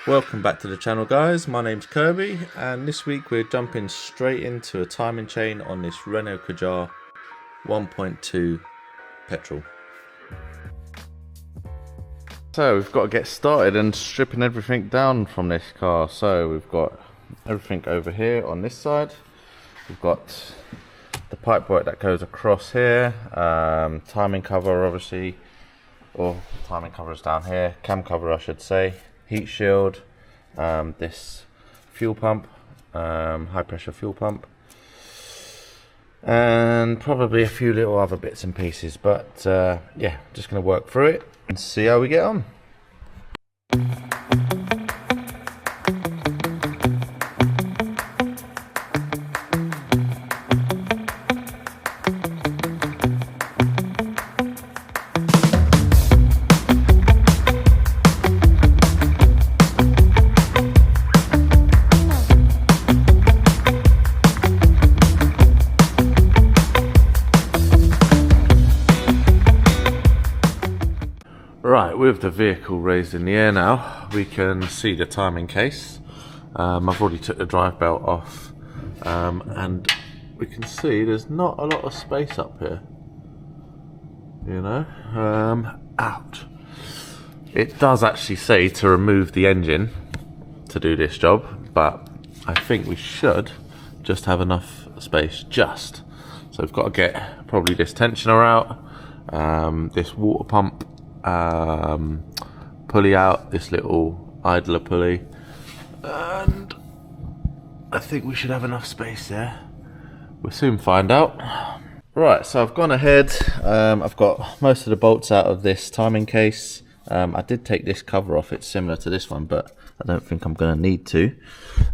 Welcome back to the channel, guys. My name's Kirby, and this week we're jumping straight into a timing chain on this Renault Kadjar 1.2 petrol. So we've got to get started and stripping everything down from this car. So we've got everything over here on this side. We've got the pipework that goes across here, timing cover obviously, or timing cover is down here, cam cover I should say, heat shield, this fuel pump, high pressure fuel pump, and probably a few little other bits and pieces, but yeah, just going to work through it and see how we get on. Right, with the vehicle raised in the air now, we can see the timing case. I've already took the drive belt off, and we can see there's not a lot of space up here, you know. Ouch. It does actually say to remove the engine to do this job, but I think we should just have enough space just. So we've got to get probably this tensioner out, this water pump pulley out, this little idler pulley, and I think we should have enough space there. We'll soon find out. Right, so I've gone ahead, I've got most of the bolts out of this timing case. I did take this cover off, it's similar to this one, but I don't think I'm going to need to.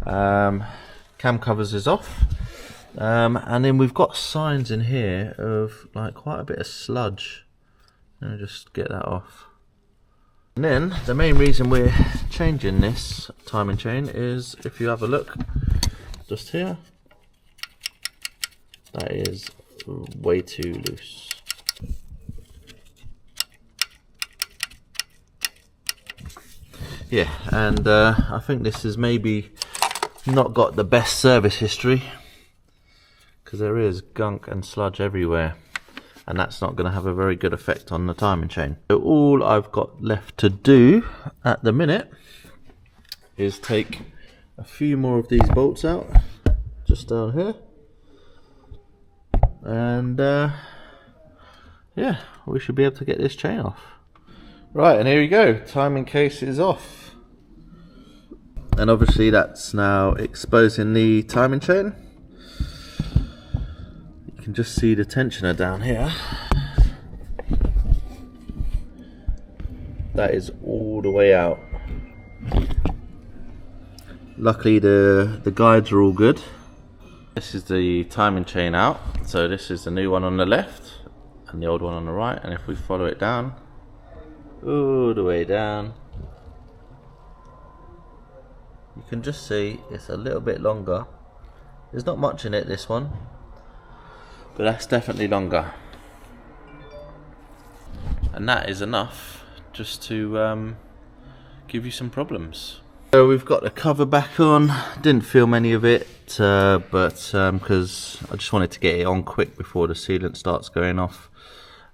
Cam covers is off, and then we've got signs in here of like quite a bit of sludge. I'll just get that off. And then the main reason we're changing this timing chain is, if you have a look just here, that is way too loose. Yeah, and I think this has maybe not got the best service history, because there is gunk and sludge everywhere, and that's not going to have a very good effect on the timing chain. So all I've got left to do at the minute is take a few more of these bolts out, just down here, and yeah, we should be able to get this chain off. Right, and here we go, timing case is off, and obviously that's now exposing the timing chain. You can just see the tensioner down here. That is all the way out. Luckily the guides are all good. This is the timing chain out, so this is the new one on the left and the old one on the right, and if we follow it down all the way down, you can just see it's a little bit longer. There's not much in it, this one, but that's definitely longer, and that is enough just to give you some problems. So we've got the cover back on. Didn't feel many of it, but because I just wanted to get it on quick before the sealant starts going off.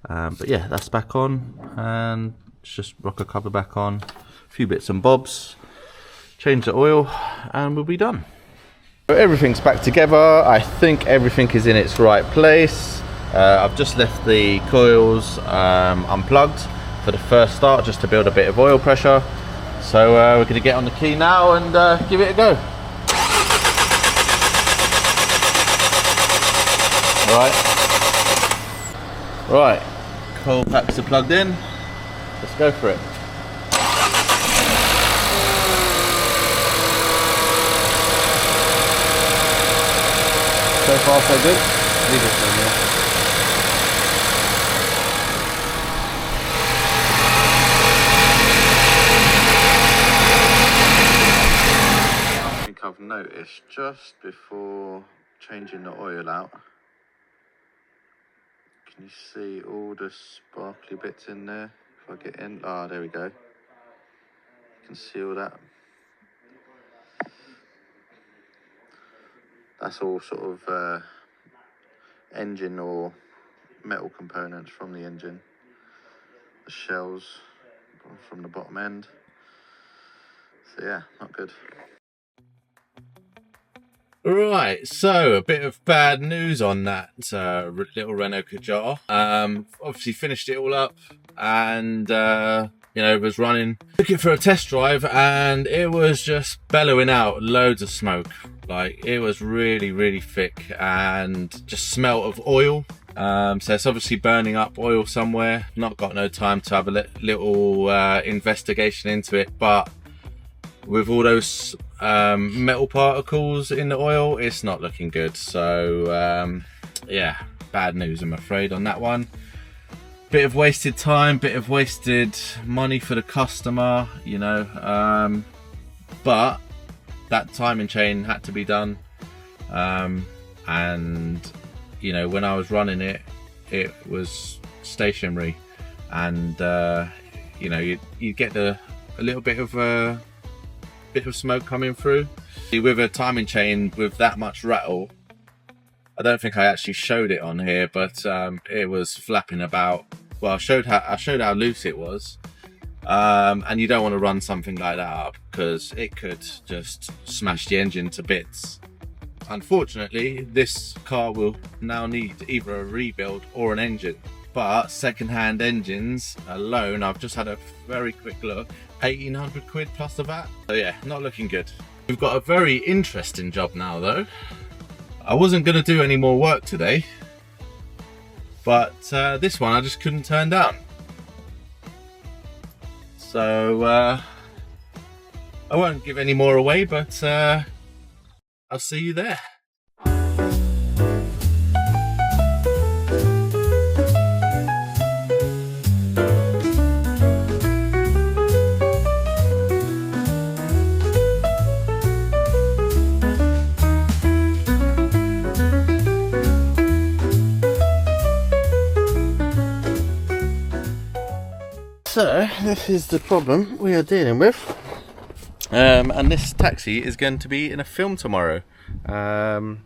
But yeah, that's back on, and just rock a cover back on, a few bits and bobs, change the oil, and we'll be done. So everything's back together. I think everything is in its right place. I've just left the coils unplugged for the first start, just to build a bit of oil pressure. So we're going to get on the key now and give it a go. Right, coil packs are plugged in. Let's go for it. So far so good. Leave it for a minute. I think I've noticed just before changing the oil out, can you see all the sparkly bits in there? If I get in, there we go. You can see all that That's all sort of engine or metal components from the engine. The shells from the bottom end. So yeah, not good. Right, so a bit of bad news on that little Renault Kadjar. Obviously finished it all up and you know, was took it for a test drive, and it was just bellowing out loads of smoke. Like, it was really, really thick and just smelt of oil. So it's obviously burning up oil somewhere. Not got no time to have a little investigation into it, but with all those metal particles in the oil, it's not looking good. So yeah, bad news I'm afraid on that one. Bit of wasted time, bit of wasted money for the customer, you know, but that timing chain had to be done. And you know, when I was running it, it was stationary, and you know, you get a little bit of smoke coming through. With a timing chain with that much rattle, I don't think I actually showed it on here, but it was flapping about. Well, I showed how loose it was, and you don't want to run something like that up because it could just smash the engine to bits. Unfortunately, this car will now need either a rebuild or an engine. But second-hand engines alone, I've just had a very quick look, 1,800 quid plus the VAT. So yeah, not looking good. We've got a very interesting job now though. I wasn't going to do any more work today, but this one I just couldn't turn down. So I won't give any more away, but I'll see you there. So this is the problem we are dealing with, and this taxi is going to be in a film tomorrow, the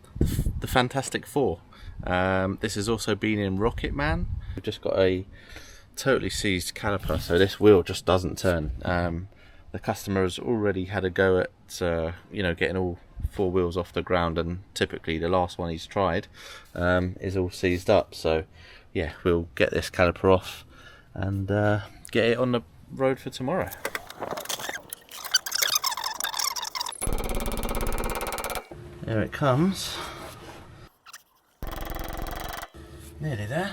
Fantastic Four. This has also been in Rocket Man. We've just got a totally seized caliper, so this wheel just doesn't turn. The customer has already had a go at you know, getting all four wheels off the ground, and typically the last one he's tried is all seized up. So yeah, we'll get this caliper off and get it on the road for tomorrow. There it comes. Nearly there.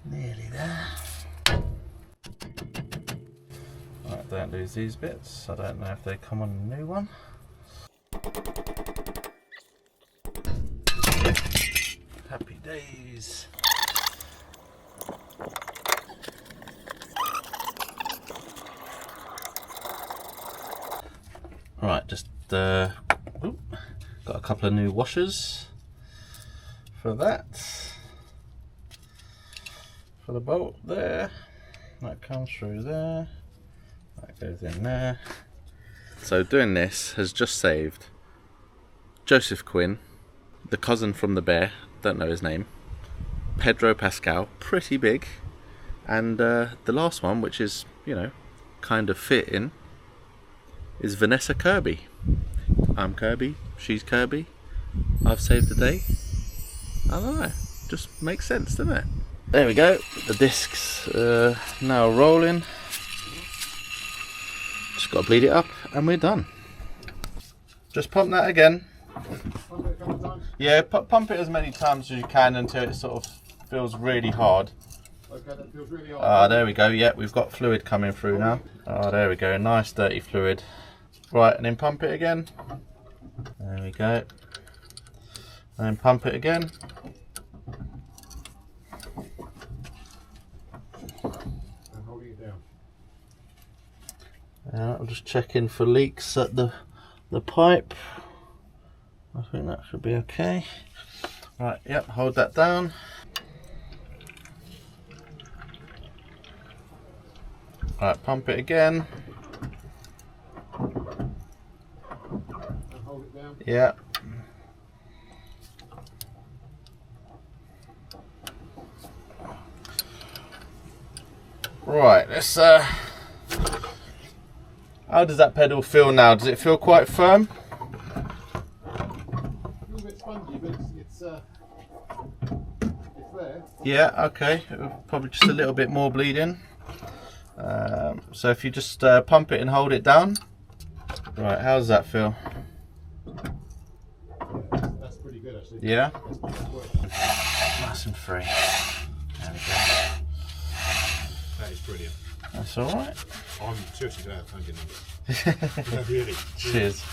Nearly there. Right, don't lose these bits. I don't know if they come on a new one. Happy days. Right, just got a couple of new washers for that, for the bolt there. That comes through there, that goes in there. So doing this has just saved Joseph Quinn, the cousin from the bear, don't know his name, Pedro Pascal, pretty big, and the last one, which is, you know, kind of fitting, is Vanessa Kirby. I'm Kirby, she's Kirby, I've saved the day. I don't know, just makes sense, doesn't it? There we go, the discs now rolling. Just got to bleed it up and we're done. Just pump that again. Pump it a couple of times? Yeah, pump it as many times as you can until it sort of feels really hard. Okay, that feels really hard. Ah, there we go, yeah, we've got fluid coming through now. Ah, there we go, nice dirty fluid. Right, and then pump it again. There we go. And then pump it again. And holding it down. I'll just check in for leaks at the pipe. I think that should be okay. Right, yep, hold that down. Right, pump it again. And hold it down. Yeah. Right, let's how does that pedal feel now? Does it feel quite firm? A little bit spongy, but it's there. Yeah, okay. Probably just a little bit more bleeding. So if you just pump it and hold it down. Right, how does that feel? Yeah, that's pretty good actually. Yeah? That's pretty good work. Nice and free. There we go. That is brilliant. That's alright. I'm seriously glad I found your number. No, really. Cheers.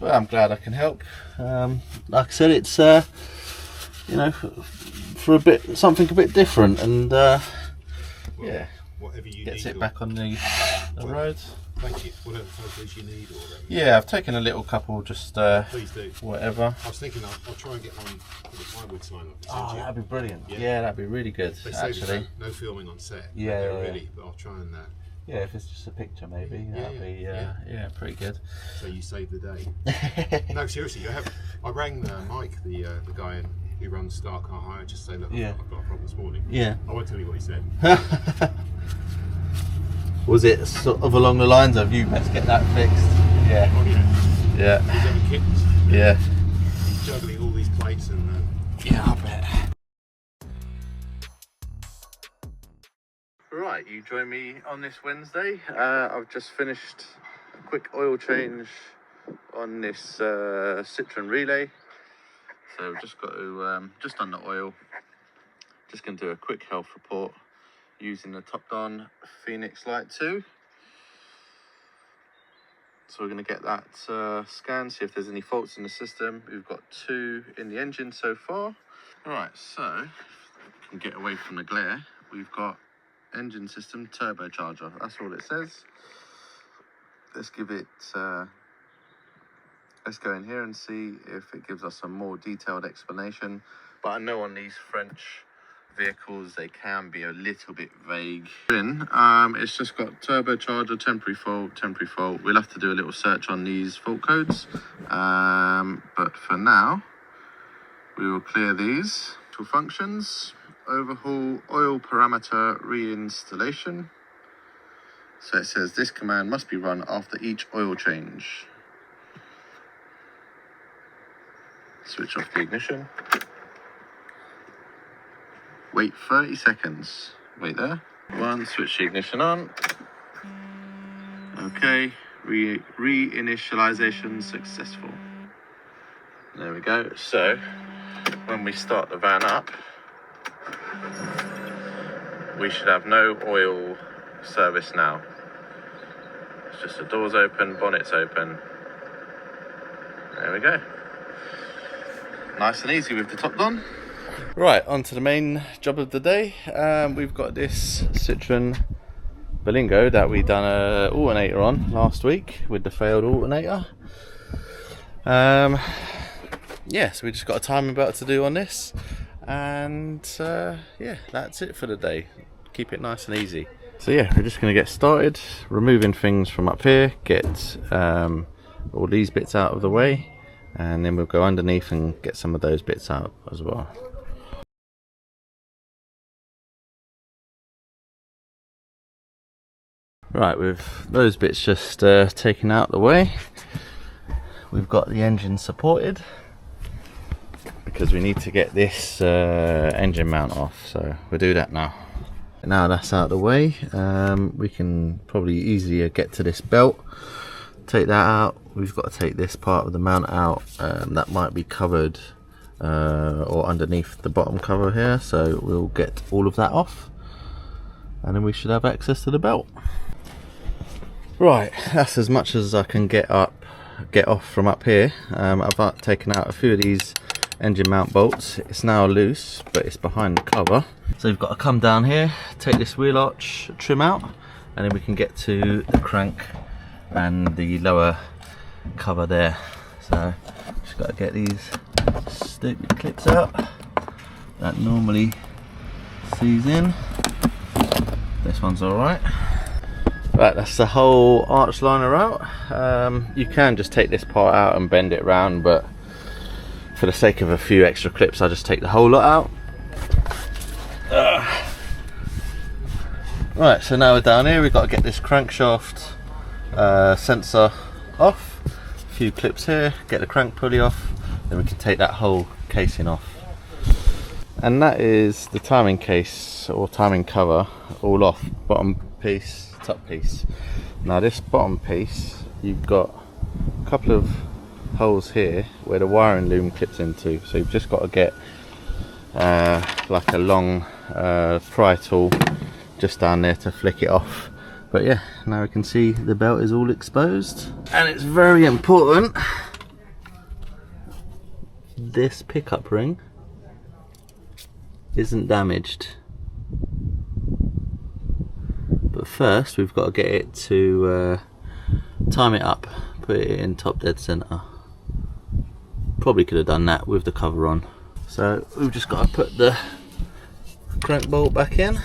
Well, I'm glad I can help. Like I said, it's you know, for a bit, something a bit different, and yeah, Whatever you gets need. it back on the road. Thank you. Whatever photos you need or whatever. Yeah, I've taken a little couple, just Please do. whatever. I was thinking I'll try and get one with I would sign up. Oh, that'd be brilliant. Yeah. Yeah, that'd be really good. They say Actually, there's no filming on set. Yeah, No, yeah. really. But I'll try and yeah, if it's just a picture, maybe that'd be yeah, pretty good. so you save the day. No, seriously, I rang Mike, the guy who runs Star Car Hire, just to say, look, Yeah. I've got a problem this morning. Yeah. I won't tell you what he said. Was it sort of along the lines of you best get that fixed? Yeah. Oh yeah. Yeah. He's having kittens. Yeah. He's juggling all these plates and. Yeah, I bet. Right, you join me on this Wednesday. I've just finished a quick oil change on this Citroen Relay. So we've just got to, just on the oil, just going to do a quick health report using the Top Don Phoenix Light 2. So we're going to get that scanned, see if there's any faults in the system. We've got 2 in the engine so far. Right, so if we can get away from the glare, we've got engine system turbocharger. That's all it says. Let's give it, let's go in here and see if it gives us a more detailed explanation. But I know on these French vehicles they can be a little bit vague. It's just got turbocharger, temporary fault. We'll have to do a little search on these fault codes, but for now we will clear these. Functions: overhaul oil parameter reinstallation. So it says this command must be run after each oil change. Switch off the ignition. Wait 30 seconds. Wait there. 1, switch the ignition on. Okay, reinitialization successful. There we go. So when we start the van up, we should have no oil service now. It's just the doors open, bonnet's open. There we go. Nice and easy with the top on. Right, on to the main job of the day. We've got this Citroen Bingo that we done an alternator on last week with the failed alternator. Yeah, so we just got a timing belt to do on this, and yeah, that's it for the day. Keep it nice and easy. So yeah, we're just going to get started removing things from up here, get all these bits out of the way, and then we'll go underneath and get some of those bits out as well. Right, with those bits just taken out of the way, we've got the engine supported because we need to get this engine mount off, so we'll do that now. Now that's out of the way, we can probably easier get to this belt, take that out. We've got to take this part of the mount out, that might be covered or underneath the bottom cover here, so we'll get all of that off and then we should have access to the belt. Right, that's as much as I can get off from up here. I've taken out a few of these engine mount bolts. It's now loose, but it's behind the cover. So you've got to come down here, take this wheel arch trim out, and then we can get to the crank and the lower cover there. So just got to get these stupid clips out that normally sees in. This one's alright. Right, that's the whole arch liner out. You can just take this part out and bend it round, but for the sake of a few extra clips, I just take the whole lot out. Right, so now we're down here, we've got to get this crankshaft sensor off. A few clips here, get the crank pulley off, then we can take that whole casing off. And that is the timing case or timing cover all off, bottom piece, top piece. Now this bottom piece, you've got a couple of holes here where the wiring loom clips into, so you've just got to get like a long pry tool just down there to flick it off. But yeah, now we can see the belt is all exposed, and it's very important this pickup ring isn't damaged. But first we've got to get it to time it up, put it in top dead center. Probably could have done that with the cover on. So we've just got to put the crank bolt back in.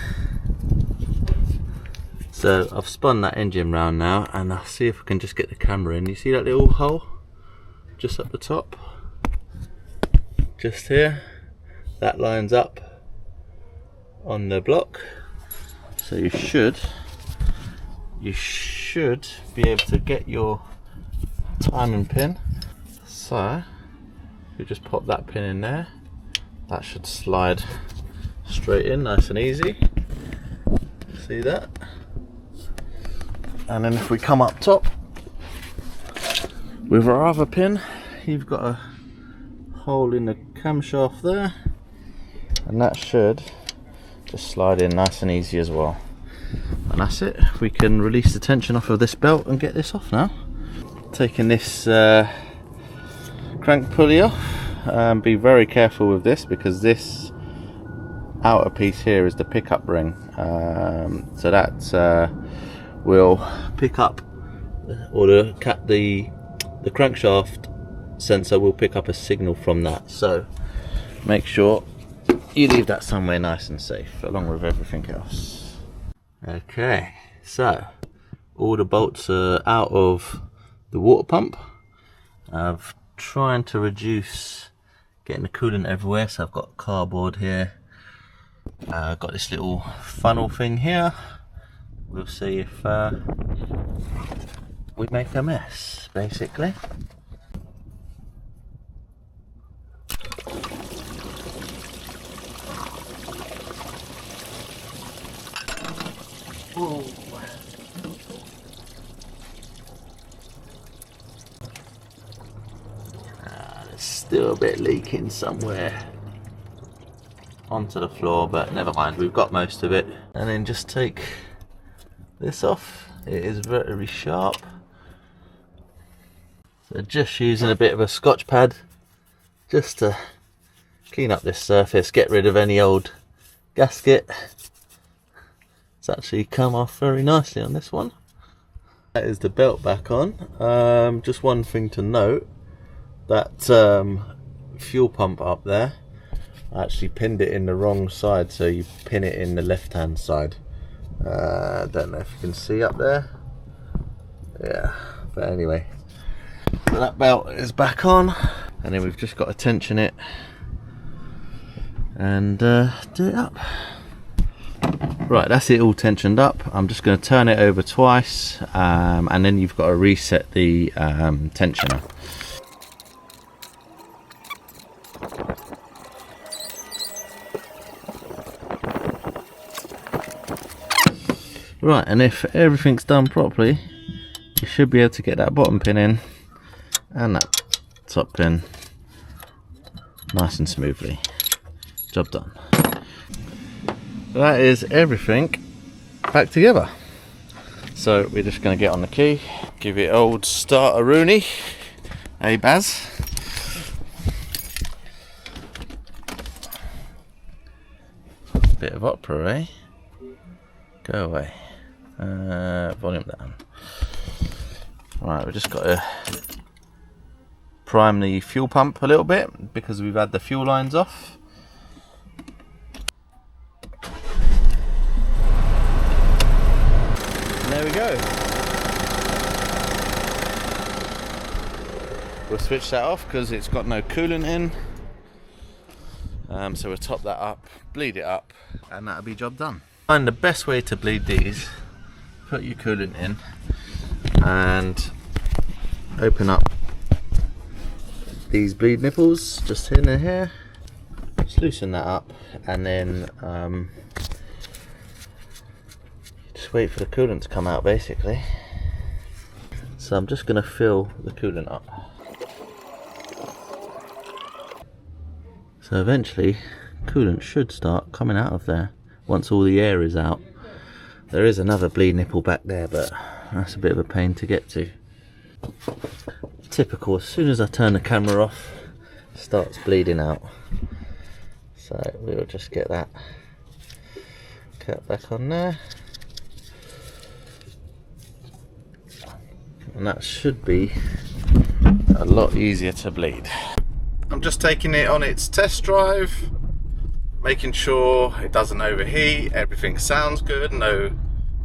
So I've spun that engine round now, and I'll see if I can just get the camera in. You see that little hole just up the top, just here, that lines up on the block. So you should be able to get your timing pin. So you just pop that pin in there, that should slide straight in nice and easy. See that? And then if we come up top with our other pin, you've got a hole in the camshaft there, and that should just slide in nice and easy as well. And that's it, we can release the tension off of this belt and get this off now. Taking this crank pulley off, be very careful with this because this outer piece here is the pickup ring, so that will pick up, or the crankshaft sensor will pick up a signal from that. So make sure you leave that somewhere nice and safe along with everything else. Okay, so all the bolts are out of the water pump. I've trying to reduce getting the coolant everywhere, so I've got cardboard here. I've got this little funnel thing here. We'll see if we make a mess, basically. Whoa. There's still a bit leaking somewhere onto the floor, but never mind, we've got most of it. And then just take this off. It is very sharp, so just using a bit of a scotch pad just to clean up this surface, get rid of any old gasket. It's actually come off very nicely on this one. That is the belt back on. Just one thing to note, that fuel pump up there, I actually pinned it in the wrong side, so you pin it in the left hand side. Don't know if you can see up there. Yeah, but anyway, so that belt is back on, and then we've just got to tension it and do it up. Right, that's it all tensioned up. I'm just going to turn it over twice, and then you've got to reset the tensioner. Right, and if everything's done properly, you should be able to get that bottom pin in and that top pin nice and smoothly. Job done. That is everything back together. So we're just going to get on the key, give it old start-a-rooney. Hey Baz. Bit of opera, eh? Go away. Volume down. Right, we've just got to prime the fuel pump a little bit because we've had the fuel lines off. And there we go. We'll switch that off because it's got no coolant in. So we'll top that up, bleed it up, and that'll be job done. Find the best way to bleed these. Put your coolant in and open up these bleed nipples just in here. Just loosen that up and then just wait for the coolant to come out basically. So I'm just going to fill the coolant up. So eventually coolant should start coming out of there once all the air is out. There is another bleed nipple back there, but that's a bit of a pain to get to. Typical, as soon as I turn the camera off, it starts bleeding out. So we'll just get that cut back on there. And that should be a lot easier to bleed. I'm just taking it on its test drive, making sure it doesn't overheat, everything sounds good, no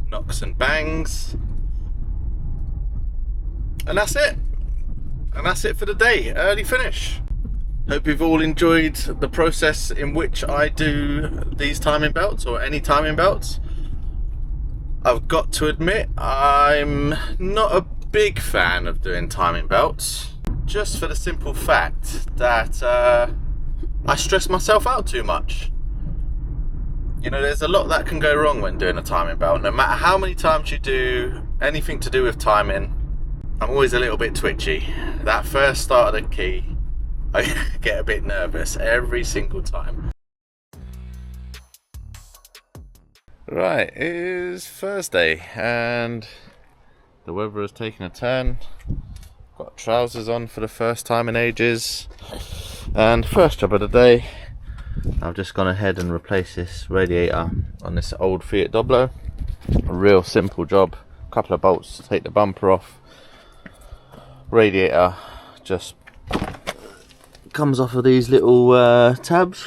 knocks and bangs. And that's it. And that's it for the day, early finish. Hope you've all enjoyed the process in which I do these timing belts, or any timing belts. I've got to admit, I'm not a big fan of doing timing belts, just for the simple fact that I stress myself out too much. You know, there's a lot that can go wrong when doing a timing belt. No matter how many times you do anything to do with timing, I'm always a little bit twitchy. That first start of the key, I get a bit nervous every single time. Right, it is Thursday and the weather has taken a turn. Got trousers on for the first time in ages. And first job of the day, I've just gone ahead and replaced this radiator on this old Fiat Doblo. A real simple job. A couple of bolts to take the bumper off. Radiator just comes off of these little tabs,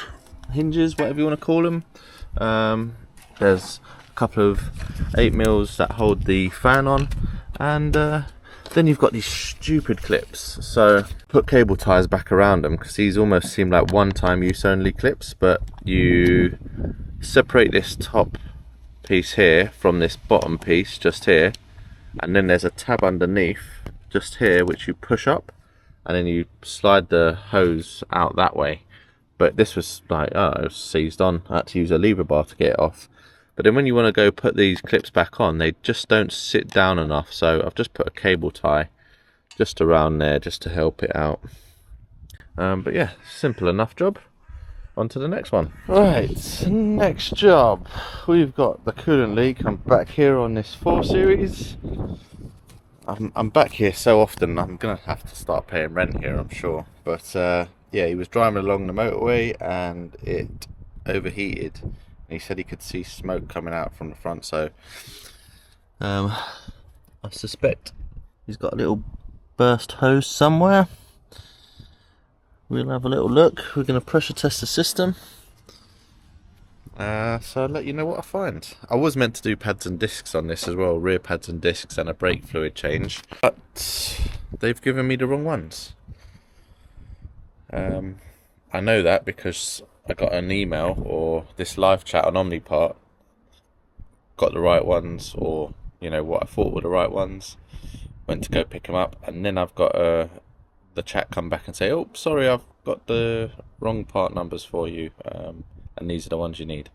hinges, whatever you want to call them. There's a couple of 8mm that hold the fan on, and then you've got these stupid clips. So put cable ties back around them because these almost seem like one-time use only clips, but you separate this top piece here from this bottom piece just here, and then there's a tab underneath just here which you push up, and then you slide the hose out that way. But this was like, oh, it was seized on. I had to use a lever bar to get it off. But then when you want to go put these clips back on, they just don't sit down enough. So I've just put a cable tie just around there just to help it out. But yeah, simple enough job. On to the next one. Right, next job. We've got the coolant leak. I'm back here on this 4 Series. I'm back here so often, I'm going to have to start paying rent here, I'm sure. But yeah, he was driving along the motorway and it overheated. And he said he could see smoke coming out from the front, so I suspect he's got a little burst hose somewhere. We'll have a little look. We're going to pressure test the system. So I'll let you know what I find. I was meant to do pads and discs on this as well, rear pads and discs and a brake fluid change, but they've given me the wrong ones. I know that because I got an email or this live chat on Omnipart got the right ones, or you know what I thought were the right ones. Went to go pick them up, and then I've got the chat come back and say, oh sorry, I've got the wrong part numbers for you, and these are the ones you need.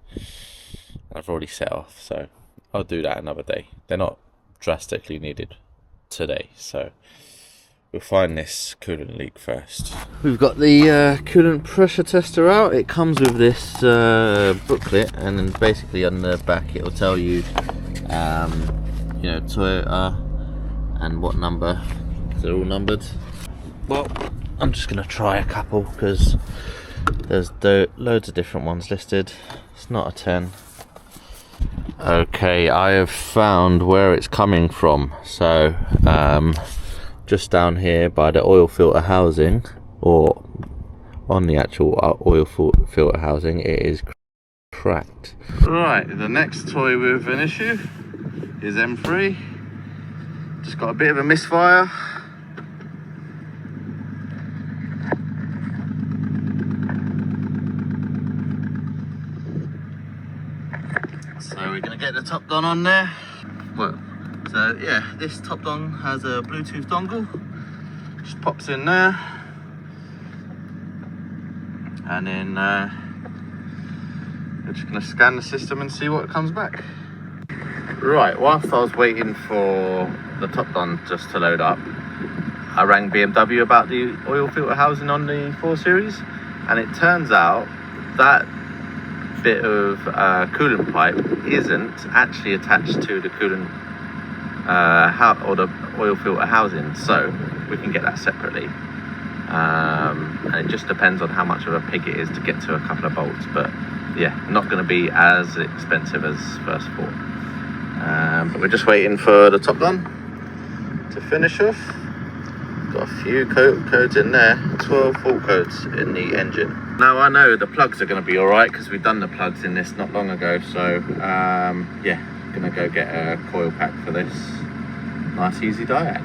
I've already set off, so I'll do that another day. They're not drastically needed today, so we'll find this coolant leak first. We've got the coolant pressure tester out. It comes with this booklet, and then basically on the back it'll tell you, you know, Toyota and what number. They're all numbered. Well, I'm just gonna try a couple because there's loads of different ones listed. It's not a 10. Okay, I have found where it's coming from. So just down here by the oil filter housing, or on the actual oil filter housing, it is cracked. Right, the next toy with an issue is M3. Just got a bit of a misfire. So we're gonna get the top gun on there. Well, so yeah, this top gun has a Bluetooth dongle. Just pops in there, and then we're just gonna scan the system and see what comes back. Right, whilst I was waiting for the top gun just to load up, I rang BMW about the oil filter housing on the 4 Series, and it turns out that bit of coolant pipe isn't actually attached to the coolant or the oil filter housing, so we can get that separately. And it just depends on how much of a pig it is to get to a couple of bolts, but yeah, not going to be as expensive as first thought. But we're just waiting for the top gun to finish off. Got a few codes in there, 12 fault codes in the engine. Now I know the plugs are going to be alright because we've done the plugs in this not long ago, so yeah, gonna go get a coil pack for this nice easy diag.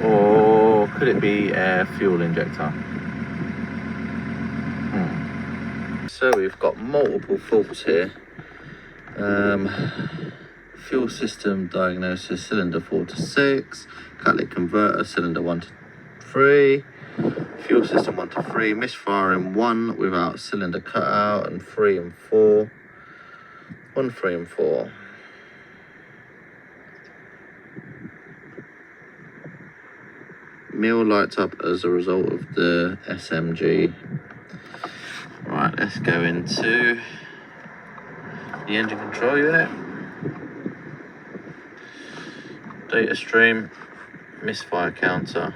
Or could it be a fuel injector? So we've got multiple faults here. Fuel system diagnosis, cylinder 4 to 6, catalytic converter, cylinder 1 to 3, fuel system 1 to 3, misfiring 1 without cylinder cutout, and 3 and 4. 1, 3 and 4. Mill lights up as a result of the SMG. Right, let's go into the engine control unit. Data stream, misfire counter,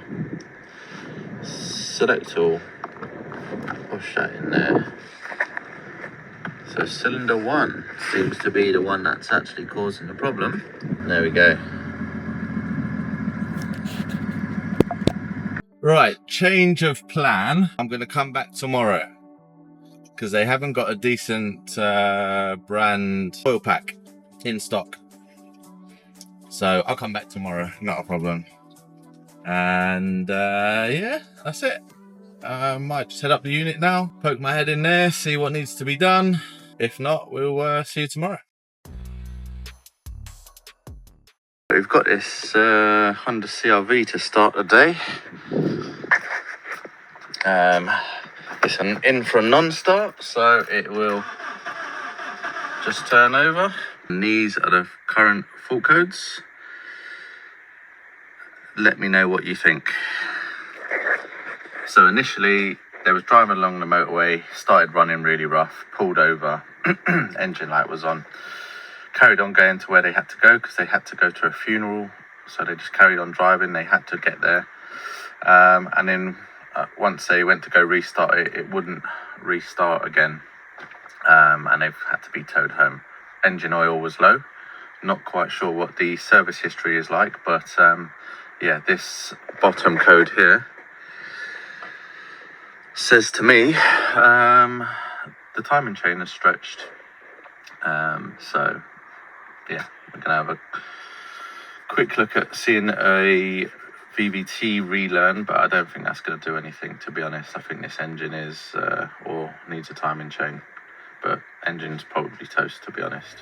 select all, push that in there. So cylinder 1 seems to be the one that's actually causing the problem. There we go. Right, change of plan. I'm going to come back tomorrow because they haven't got a decent brand oil pack in stock. So I'll come back tomorrow, not a problem. And yeah, that's it. Might just head up the unit now, poke my head in there, see what needs to be done. If not, we'll see you tomorrow. We've got this Honda CR-V to start the day. It's in for a non-start, so it will just turn over. And these are the current fault codes. Let me know what you think. So initially, they was driving along the motorway, started running really rough, pulled over, engine light was on, carried on going to where they had to go because they had to go to a funeral. So they just carried on driving, they had to get there. And then once they went to go restart it, it wouldn't restart again. And they've had to be towed home. Engine oil was low. Not quite sure what the service history is like, but yeah, this bottom code here says to me the timing chain is stretched. So yeah, we're gonna have a quick look at seeing a VVT relearn, but I don't think that's going to do anything, to be honest. I think this engine is or needs a timing chain, but engine's probably toast, to be honest.